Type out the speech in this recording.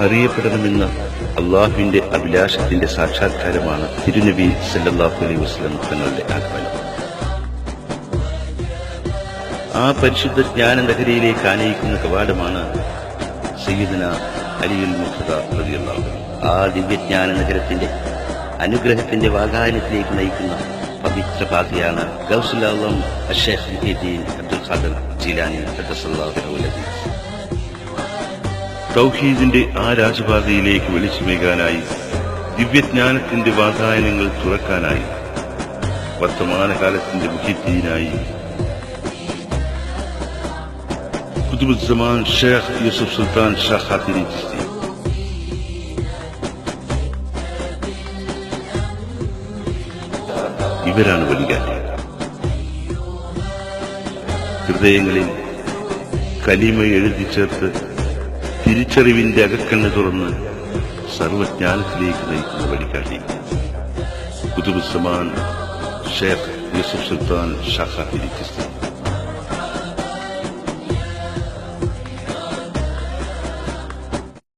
അറിയപ്പെടണമെന്ന അള്ളാഹുവിന്റെ അഭിലാഷത്തിന്റെ സാക്ഷാത്കാരമാണ് തിരുനബി സല്ലല്ലാഹു അലൈഹി വസല്ലം തങ്ങളുടെ ആഹ്വാനം. ആ പരിശുദ്ധ ജ്ഞാനനഗരിയിലേക്ക് ആനയിക്കുന്ന കവാടമാണ് സയ്യിദുനാ അലിയുൽ മുർത്തദ റളിയല്ലാഹു അൻഹു. ആ ദിവ്യജ്ഞാന നഗരത്തിന്റെ അനുഗ്രഹത്തിന്റെ വാതായനത്തിലേക്ക് നയിക്കുന്ന പവിത്ര പാതയാണ് ഗൗസുൽ ആലം അഷ്ശൈഖ് മുഹീദ്ദീൻ അബ്ദുൽ ഖാദിർ ജീലാനി ഖദ്ദസല്ലാഹു അലൈഹി. തൗഹീദിന്റെ ആ രാജപാതയിലേക്ക് വെളിച്ചമേകാനായി, ദിവ്യജ്ഞാനത്തിന്റെ വാതായനങ്ങൾ തുറക്കാനായി, വർത്തമാനകാലത്തിന്റെ മുഹീദ്ദീനായി ഖുതുബുസ്സമാൻ ഷേഖ് യൂസുഫ് സുൽത്താൻ ഷാ ഖാതിരി ചിശ്തി. ഇവരാണ് വഴികാട്ടി. ഹൃദയങ്ങളിൽ കലിമ എഴുതി ചേർത്ത് തിരിച്ചറിവിന്റെ അകക്കണ്ണ് തുറന്ന് സർവജ്ഞാനത്തിലേക്ക് നയിക്കുന്ന വഴികാട്ടി ഖുതുബുസ്സമാൻ ഷേഖ് യൂസുഫ് സുൽത്താൻ ഷാ ഖാതിരി ചിശ്തി.